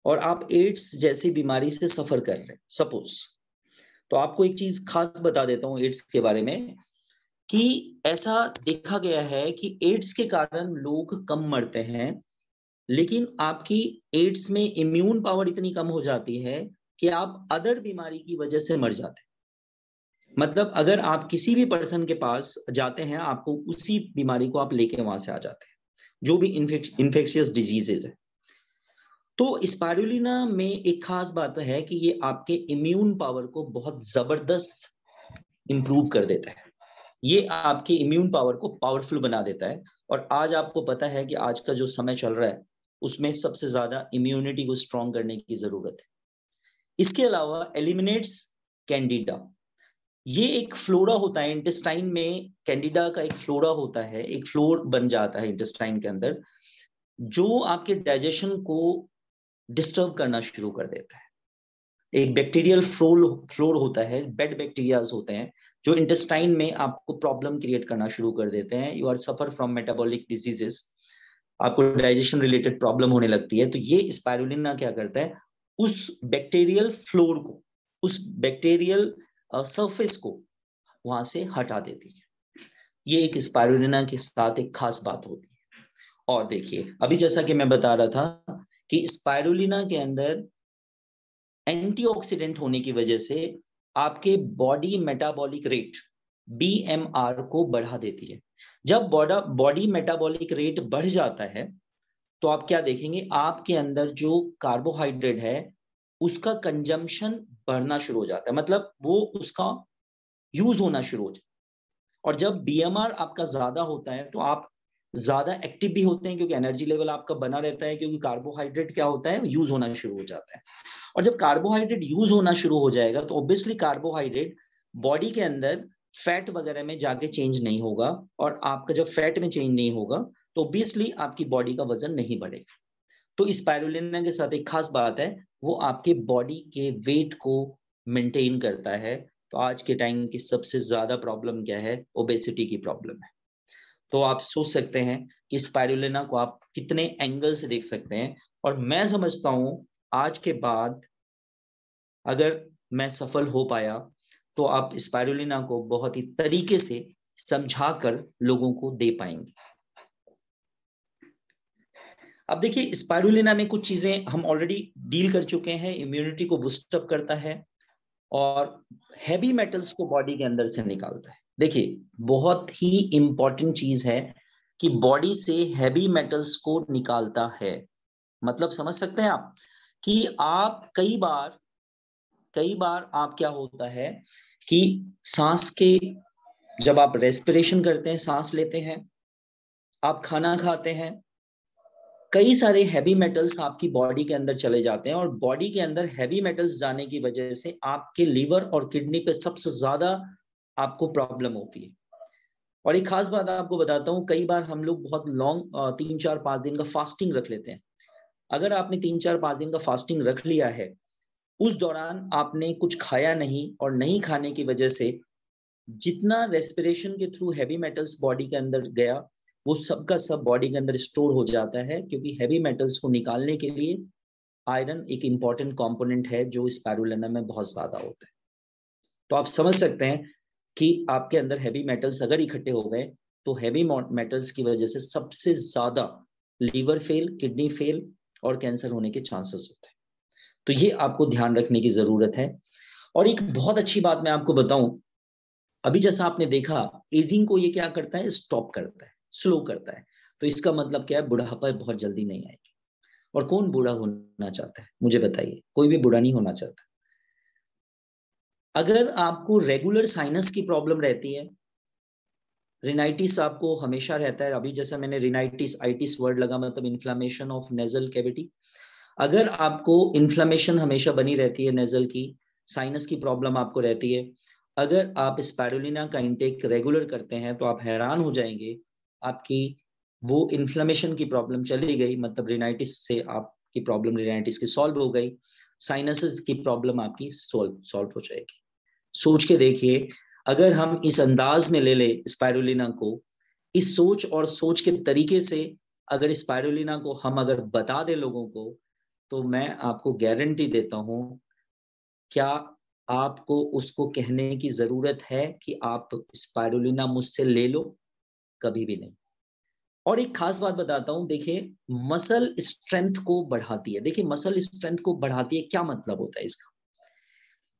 और आप एड्स जैसी बीमारी से सफर कर रहे हैं सपोज, तो आपको एक चीज खास बता देता हूं एड्स के बारे में कि ऐसा देखा गया है कि एड्स के कारण लोग कम मरते हैं, लेकिन आपकी एड्स में इम्यून पावर इतनी कम हो जाती है कि आप अदर बीमारी की वजह से मर जाते हैं। मतलब अगर आप किसी भी पर्सन के पास जाते हैं, आपको उसी बीमारी को आप लेके वहां से आ जाते हैं, जो भी इन्फेक्शियस डिजीजेज है। तो स्पाइरुलिना में एक खास बात है कि ये आपके इम्यून पावर को बहुत जबरदस्त इंप्रूव कर देता है, ये आपके इम्यून पावर को पावरफुल बना देता है। और आज आपको पता है कि आज का जो समय चल रहा है उसमें सबसे ज्यादा इम्यूनिटी को स्ट्रॉन्ग करने की जरूरत है। इसके अलावा एलिमिनेट्स कैंडिडा, ये एक फ्लोरा होता है इंटेस्टाइन में, कैंडिडा का एक फ्लोरा होता है, एक फ्लोर बन जाता है इंटेस्टाइन के अंदर, जो आपके डाइजेशन को डिस्टर्ब करना शुरू कर देता है। एक बैक्टीरियल फ्लोर होता है, बेड बैक्टीरियाज होते हैं जो इंटेस्टाइन में आपको प्रॉब्लम क्रिएट करना शुरू कर देते हैं। You are suffer from metabolic diseases, आपको डाइजेशन रिलेटेड प्रॉब्लम होने लगती है। तो ये स्पाइरुलिना क्या करता है? उस बैक्टीरियल फ्लोर को, उस बैक्टीरियल सरफेस को वहां से हटा देती है। ये एक स्पाइरुलिना के साथ एक खास बात होती है। और देखिए अभी जैसा कि मैं बता रहा था कि स्पाइरुलिना के अंदर एंटीऑक्सीडेंट होने की वजह से आपके बॉडी मेटाबॉलिक रेट बीएमआर को बढ़ा देती है। जब बॉडी मेटाबॉलिक रेट बढ़ जाता है तो आप क्या देखेंगे? आपके अंदर जो कार्बोहाइड्रेट है उसका कंजम्पशन बढ़ना शुरू हो जाता है, मतलब वो उसका यूज होना शुरू हो जाता है। और जब बीएमआर आपका ज्यादा होता है तो आप ज्यादा एक्टिव भी होते हैं, क्योंकि एनर्जी लेवल आपका बना रहता है, क्योंकि कार्बोहाइड्रेट क्या होता है? यूज होना शुरू हो जाता है। और जब कार्बोहाइड्रेट यूज होना शुरू हो जाएगा तो ऑब्वियसली कार्बोहाइड्रेट बॉडी के अंदर फैट वगैरह में जाके चेंज नहीं होगा, और आपका जब फैट में चेंज नहीं होगा तो ऑब्वियसली आपकी बॉडी का वजन नहीं बढ़ेगा। तो स्पाइरुलिना के साथ एक खास बात है, वो आपके बॉडी के वेट को मेंटेन करता है। तो आज के टाइम की सबसे ज्यादा प्रॉब्लम क्या है? ओबेसिटी की प्रॉब्लम है। तो आप सोच सकते हैं कि स्पाइरुलिना को आप कितने एंगल से देख सकते हैं। और मैं समझता हूं आज के बाद अगर मैं सफल हो पाया तो आप स्पाइरुलिना को बहुत ही तरीके से समझाकर लोगों को दे पाएंगे। अब देखिए स्पाइरुलिना में कुछ चीजें हम ऑलरेडी डील कर चुके हैं। इम्यूनिटी को बूस्टअप करता है और हैवी मेटल्स को बॉडी के अंदर से निकालता है। देखिए बहुत ही इंपॉर्टेंट चीज है कि बॉडी से हैवी मेटल्स को निकालता है। मतलब समझ सकते हैं आप कि आप कई बार आप क्या होता है कि सांस के, जब आप रेस्पिरेशन करते हैं, सांस लेते हैं, आप खाना खाते हैं, कई सारे हैवी मेटल्स आपकी बॉडी के अंदर चले जाते हैं। और बॉडी के अंदर हैवी मेटल्स जाने की वजह से आपके लीवर और किडनी पे सबसे ज्यादा आपको प्रॉब्लम होती है। और एक खास बात आपको बताता हूँ, कई बार हम लोग बहुत लॉन्ग 3 4 5 दिन का फास्टिंग रख लेते हैं। अगर आपने 3 4 5 दिन का फास्टिंग रख लिया है, उस दौरान आपने कुछ खाया नहीं, और नहीं खाने की वजह से जितना रेस्पिरेशन के थ्रू हैवी मेटल्स बॉडी के अंदर गया वो सबका सब बॉडी के अंदर स्टोर हो जाता है। क्योंकि हैवी मेटल्स को निकालने के लिए आयरन एक इंपॉर्टेंट कंपोनेंट है जो स्पाइरुलिना में बहुत ज्यादा होता है। तो आप समझ सकते हैं कि आपके अंदर हैवी मेटल्स अगर इकट्ठे हो गए तो हैवी मेटल्स की वजह से सबसे ज्यादा लीवर फेल, किडनी फेल और कैंसर होने के चांसेस होते हैं। तो ये आपको ध्यान रखने की जरूरत है। और एक बहुत अच्छी बात मैं आपको बताऊं, अभी जैसा आपने देखा एजिंग को ये क्या करता है? स्टॉप करता है, स्लो करता है। तो इसका मतलब क्या है? बुढ़ापा बहुत जल्दी नहीं आएगी। और कौन बूढ़ा होना चाहता है? मुझे बताइए, कोई भी बूढ़ा नहीं होना चाहता। अगर आपको रेगुलर साइनस की प्रॉब्लम रहती है, रिनाइटिस आपको हमेशा रहता है। अभी जैसा मैंने रिनाइटिस आइटिस वर्ड लगा, मतलब इन्फ्लामेशन ऑफ नेजल कैविटी। अगर आपको इन्फ्लामेशन हमेशा बनी रहती है नेजल की, साइनस की प्रॉब्लम आपको रहती है, अगर आप स्पाइरुलिना का इंटेक रेगुलर करते हैं तो आप हैरान हो जाएंगे, आपकी वो इन्फ्लामेशन की प्रॉब्लम चली गई, मतलब रिनाइटिस से आपकी प्रॉब्लम रिनाइटिस की सॉल्व हो गई, साइनसेस की प्रॉब्लम आपकी सॉल्व हो जाएगी। सोच के देखिए, अगर हम इस अंदाज में ले ले स्पाइरुलिना को, इस सोच और सोच के तरीके से अगर स्पाइरुलिना को हम अगर बता दें लोगों को, तो मैं आपको गारंटी देता हूं, क्या आपको उसको कहने की जरूरत है कि आप स्पाइरुलिना मुझसे ले लो? कभी भी नहीं। और एक खास बात बताता हूं, देखिए मसल स्ट्रेंथ को बढ़ाती है। देखिए मसल स्ट्रेंथ को बढ़ाती है, क्या मतलब होता है इसका?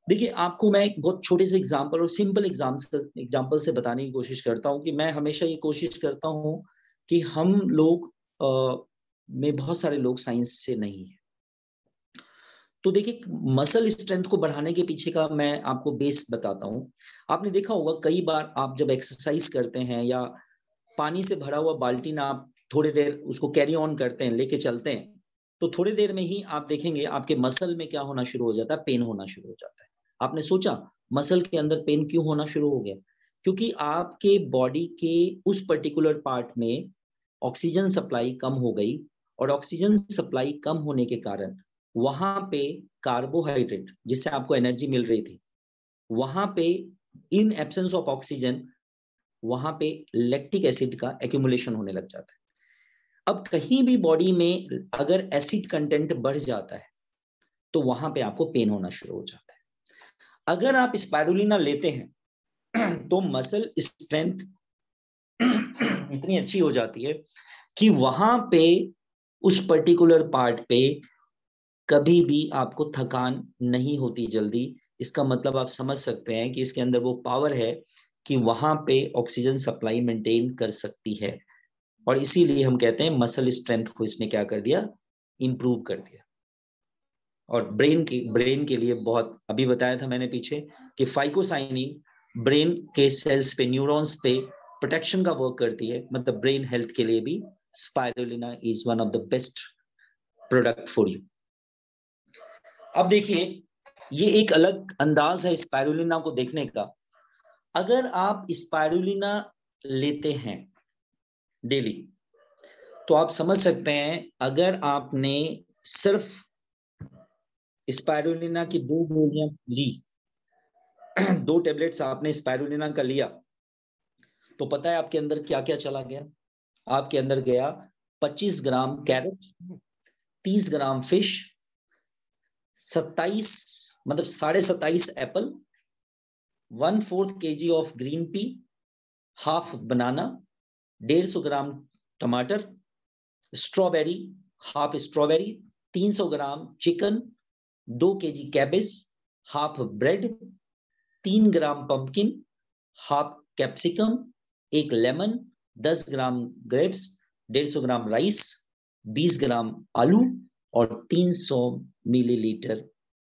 देखिए आपको मैं एक बहुत छोटे से एग्जांपल और सिंपल एग्जांपल से बताने की कोशिश करता हूं कि मैं हमेशा ये कोशिश करता हूं कि हम लोग में बहुत सारे लोग साइंस से नहीं है। तो देखिए मसल स्ट्रेंथ को बढ़ाने के पीछे का मैं आपको बेस बताता हूं। आपने देखा होगा कई बार आप जब एक्सरसाइज करते हैं या पानी से भरा हुआ बाल्टी आप थोड़ी देर उसको कैरी ऑन करते हैं, लेके चलते हैं, तो थोड़ी देर में ही आप देखेंगे आपके मसल में क्या होना शुरू हो जाता है, पेन होना शुरू हो जाता है। आपने सोचा मसल के अंदर पेन क्यों होना शुरू हो गया? क्योंकि आपके बॉडी के उस पर्टिकुलर पार्ट में ऑक्सीजन सप्लाई कम हो गई, और ऑक्सीजन सप्लाई कम होने के कारण वहां पे कार्बोहाइड्रेट जिससे आपको एनर्जी मिल रही थी, वहां पे इन एब्सेंस ऑफ ऑक्सीजन वहां पे लैक्टिक एसिड का एक्यूमुलेशन होने लग जाता है। अब कहीं भी बॉडी में अगर एसिड कंटेंट बढ़ जाता है तो वहां पे आपको पेन होना शुरू हो जाता है। अगर आप स्पाइरुलिना लेते हैं तो मसल स्ट्रेंथ इतनी अच्छी हो जाती है कि वहां पे उस पर्टिकुलर पार्ट पे कभी भी आपको थकान नहीं होती जल्दी। इसका मतलब आप समझ सकते हैं कि इसके अंदर वो पावर है कि वहां पे ऑक्सीजन सप्लाई मेंटेन कर सकती है, और इसीलिए हम कहते हैं मसल स्ट्रेंथ को इसने क्या कर दिया, इंप्रूव कर दिया। और ब्रेन के लिए बहुत, अभी बताया था मैंने पीछे कि फाइकोसाइनिन ब्रेन के सेल्स पे, न्यूरॉन्स पे प्रोटेक्शन का वर्क करती है, मतलब ब्रेन हेल्थ के लिए भी spirulina is one of the best product for you. अब देखिए ये एक अलग अंदाज है स्पाइरुलिना को देखने का। अगर आप स्पाइरुलिना लेते हैं डेली, तो आप समझ सकते हैं, अगर आपने सिर्फ स्पाइरुलिना की 2 गोलियां ली, 2 टेबलेट्स आपने स्पाइरुलिना का लिया, तो पता है आपके अंदर क्या क्या चला गया? आपके अंदर गया 25 ग्राम कैरेट, 30 ग्राम फिश, 27 मतलब 27.5 apple, 1/4 kg of green pea, half banana, 150 gram टमाटर, strawberry, half strawberry, 300 gram chicken, 2 kg cabbage, half bread, 3 gram pumpkin, half capsicum, 1 lemon, 10 gram grapes, 150 gram rice, 20 gram आलू, और 300 मिलीलीटर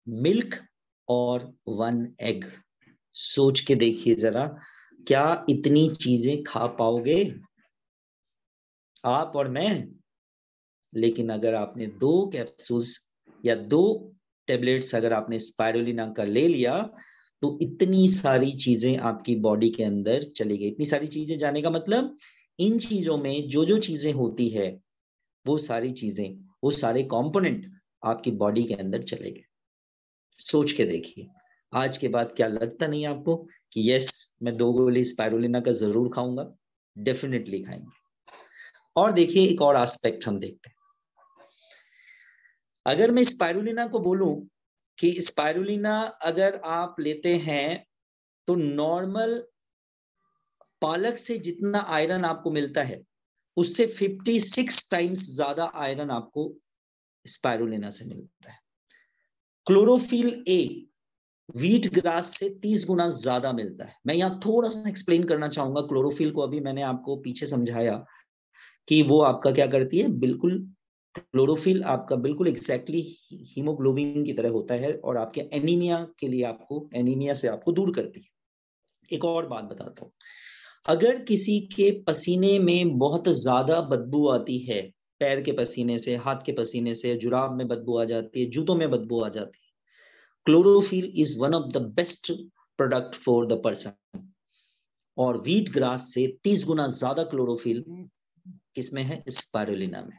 मिल्क, और 1 egg. सोच के देखिए जरा, क्या इतनी चीजें खा पाओगे आप और मैं? लेकिन अगर आपने 2 कैप्सूल्स या 2 टेबलेट्स अगर आपने स्पाइरुलिना का ले लिया, तो इतनी सारी चीजें आपकी बॉडी के अंदर चली गई। इतनी सारी चीजें जाने का मतलब, इन चीजों में जो जो चीजें होती है, वो सारी चीजें, वो सारे कंपोनेंट आपकी बॉडी के अंदर चले गए। सोच के देखिए, आज के बाद क्या लगता नहीं आपको कि यस, मैं 2 गोली स्पाइरुलिना का जरूर खाऊंगा? डेफिनेटली खाएंगे। और देखिए एक और एस्पेक्ट हम देखते हैं। अगर मैं स्पाइरुलिना को बोलूं कि स्पाइरुलिना अगर आप लेते हैं तो नॉर्मल पालक से जितना आयरन आपको मिलता है, उससे 56 टाइम्स ज्यादा आयरन आपको स्पाइरुलिना से मिलता है। क्लोरोफिल ए व्हीट ग्रास से 30 गुना ज्यादा मिलता है। मैं यहाँ थोड़ा सा एक्सप्लेन करना चाहूंगा क्लोरोफिल को। अभी मैंने आपको पीछे समझाया कि वो आपका क्या करती है, बिल्कुल क्लोरोफिल आपका बिल्कुल एग्जैक्टली हीमोग्लोबिन की तरह होता है, और आपके एनीमिया के लिए, आपको एनीमिया से आपको दूर करती है। एक और बात बताता हूँ, अगर किसी के पसीने में बहुत ज्यादा बदबू आती है, पैर के पसीने से, हाथ के पसीने से, जुराब में बदबू आ जाती है, जूतों में बदबू आ जाती है, chlorophyll is one of the best product for the person. और व्हीट ग्रास से 30 गुना ज्यादा क्लोरोफिल किसमें है? स्पाइरुलिना में।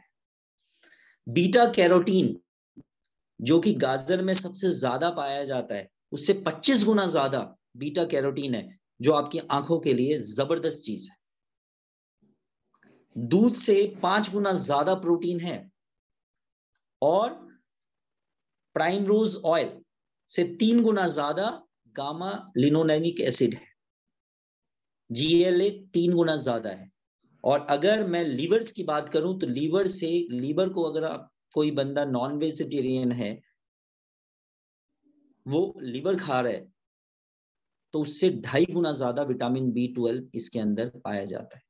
बीटा कैरोटीन जो कि गाजर में सबसे ज्यादा पाया जाता है, उससे 25 गुना ज्यादा बीटा कैरोटीन है, जो आपकी आंखों के लिए जबरदस्त चीज है। दूध से 5 गुना ज्यादा प्रोटीन है, और प्राइम रोज ऑयल से 3 गुना ज्यादा गामा लिनोलेनिक एसिड है, GLA 3 गुना ज्यादा है। और अगर मैं लीवर्स की बात करूं तो लीवर को अगर आप कोई बंदा नॉन वेजिटेरियन है, वो लीवर खा रहा है, तो उससे 2.5 गुना ज्यादा विटामिन B12 इसके अंदर पाया जाता है।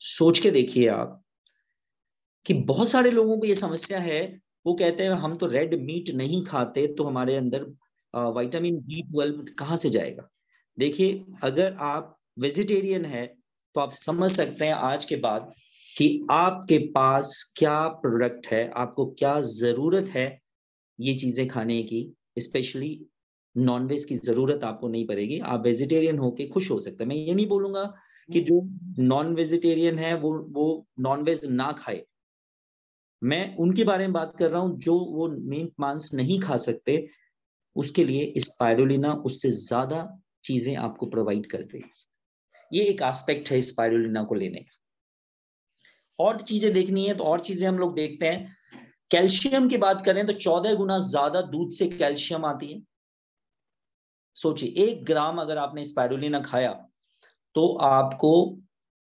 सोच के देखिए आप कि बहुत सारे लोगों को ये समस्या है, वो कहते हैं हम तो रेड मीट नहीं खाते, तो हमारे अंदर विटामिन B12 कहाँ से जाएगा? देखिए, अगर आप वेजिटेरियन है तो आप समझ सकते हैं आज के बाद कि आपके पास क्या प्रोडक्ट है, आपको क्या जरूरत है ये चीजें खाने की। स्पेशली नॉनवेज की जरूरत आपको नहीं पड़ेगी, आप वेजिटेरियन होके खुश हो सकते हैं। मैं ये नहीं बोलूंगा कि जो नॉन वेजिटेरियन है वो नॉनवेज ना खाए, मैं उनके बारे में बात कर रहा हूं जो वो मीट मांस नहीं खा सकते, उसके लिए स्पाइरुलिना उससे ज्यादा चीजें आपको प्रोवाइड कर देगी। ये एक एस्पेक्ट है स्पाइरुलिना को लेने का। और चीजें देखनी है तो और चीजें हम लोग देखते हैं। कैल्शियम की बात करें तो 14 गुना ज्यादा दूध से कैल्शियम आती है। सोचिए, 1 ग्राम अगर आपने स्पाइरुलिना खाया तो आपको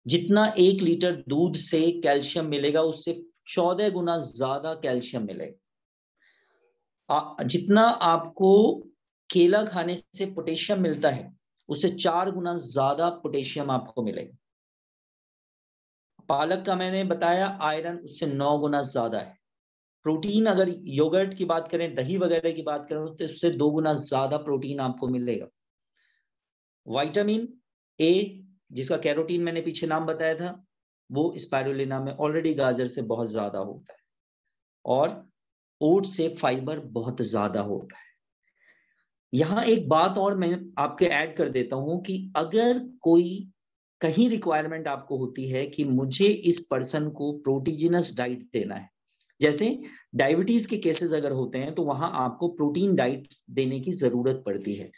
जितना 1 लीटर दूध से कैल्शियम मिलेगा, उससे 14 गुना ज्यादा कैल्शियम मिलेगा। जितना आपको केला खाने से पोटेशियम मिलता है, उससे 4 गुना ज्यादा पोटेशियम आपको मिलेगा। पालक का मैंने बताया, आयरन उससे 9 गुना ज्यादा है। प्रोटीन अगर योगर्ट की बात करें, दही वगैरह की बात करें, तो उससे 2 गुना ज्यादा प्रोटीन आपको मिलेगा। विटामिन ए जिसका कैरोटीन मैंने पीछे नाम बताया था, वो स्पाइरुलिना में ऑलरेडी गाजर से बहुत ज्यादा होता है। और ओट से फाइबर बहुत ज्यादा होता है। यहां एक बात और मैं आपके ऐड कर देता हूं कि अगर कोई कहीं रिक्वायरमेंट आपको होती है कि मुझे इस पर्सन को प्रोटीजिनस डाइट देना है, जैसे डायबिटीज के केसेस अगर होते हैं तो वहां आपको प्रोटीन डाइट देने की जरूरत पड़ती है,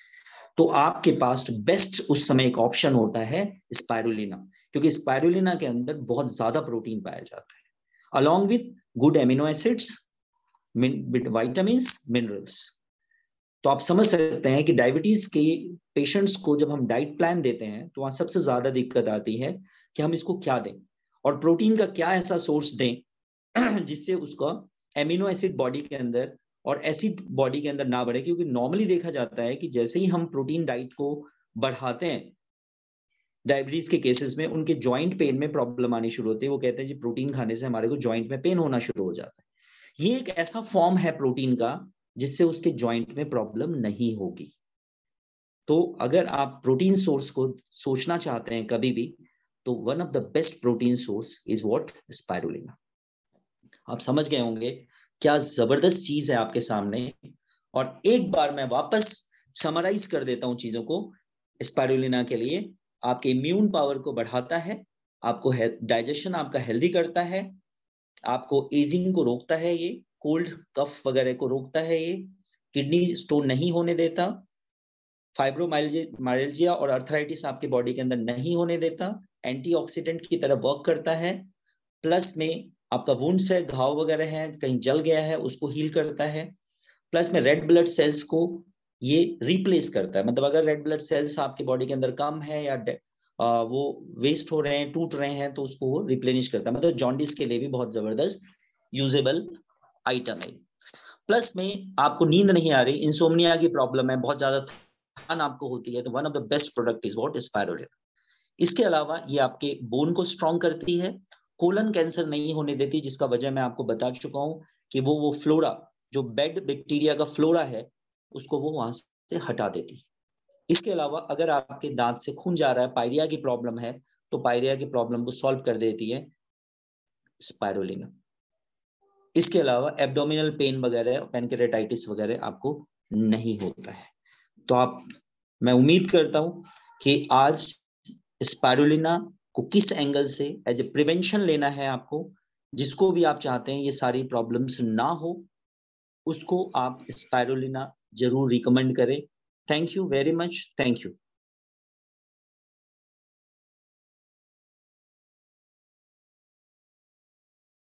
तो आपके पास बेस्ट उस समय एक ऑप्शन होता है स्पाइरुलिना, क्योंकि स्पाइरुलिना के अंदर बहुत ज्यादा प्रोटीन पाया जाता है, along with good amino acids, vitamin, minerals. तो आप समझ सकते हैं कि डायबिटीज के पेशेंट्स को जब हम डाइट प्लान देते हैं तो वहां सबसे ज्यादा दिक्कत आती है कि हम इसको क्या दें, और प्रोटीन का क्या ऐसा सोर्स दें जिससे उसका एमिनो एसिड बॉडी के अंदर और एसिड बॉडी के अंदर ना बढ़े। क्योंकि नॉर्मली देखा जाता है कि जैसे ही हम प्रोटीन डाइट को बढ़ाते हैं, डायबिटीज के केसेस में उनके जॉइंट पेन में प्रॉब्लम आनी शुरू होती है। वो कहते हैं जी प्रोटीन खाने से हमारे को जॉइंट में पेन होना शुरू हो जाता है। ये एक ऐसा फॉर्म है प्रोटीन का जिससे उसके जॉइंट में प्रॉब्लम नहीं होगी। तो अगर आप प्रोटीन सोर्स को सोचना चाहते हैं कभी भी, तो one of the best protein source is what? Spirulina. आप समझ गए होंगे क्या जबरदस्त चीज है आपके सामने। और एक बार मैं वापस समराइज कर देता हूं चीजों को। स्पाइरुलिना के लिए आपके इम्यून पावर को बढ़ाता है, आपको डाइजेशन आपका हेल्दी करता है, आपको एजिंग को रोकता है, ये कोल्ड कफ वगैरह को रोकता है, ये किडनी स्टोन नहीं होने देता, फाइब्रोमाइल्जिया और अर्थराइटिस आपके बॉडी के अंदर नहीं होने देता, एंटीऑक्सीडेंट की तरह वर्क करता है, प्लस में आपका वुंड्स है, घाव वगैरह है, कहीं जल गया है, उसको हील करता है, प्लस में रेड ब्लड सेल्स को ये रिप्लेस करता है। मतलब अगर रेड ब्लड सेल्स आपके बॉडी के अंदर कम है या वो वेस्ट हो रहे हैं, टूट रहे हैं, तो उसको वो रिप्लेनिश करता है। मतलब जॉन्डिस के लिए भी बहुत जबरदस्त यूजेबल आइटम है। प्लस में आपको नींद नहीं आ रही, इंसोम्निया की प्रॉब्लम है, बहुत ज्यादा थकान आपको होती है, तो one of the best product is what? Spirulina. इसके अलावा ये आपके बोन को स्ट्रॉन्ग करती है, कोलन कैंसर नहीं होने देती, जिसका वजह मैं आपको बता चुका हूं कि वो फ्लोरा जो बेड बैक्टीरिया का फ्लोरा है उसको वो वहां से हटा देती है। इसके अलावा अगर आपके दांत से खून जा रहा है, पायरिया की प्रॉब्लम है, तो पायरिया की प्रॉब्लम को सॉल्व कर देती है स्पाइरुलिना। इसके अलावा एब्डोमिनल पेन वगैरह, पैनक्रेटाइटिस वगैरह आपको नहीं होता है। तो मैं उम्मीद करता हूं कि आज स्पाइरुलिना को किस एंगल से एज ए प्रिवेंशन लेना है आपको, जिसको भी आप चाहते हैं ये सारी प्रॉब्लम्स ना हो, उसको आप स्पाइरुलिना जरूर रिकमेंड करें। Thank you very much. Thank you.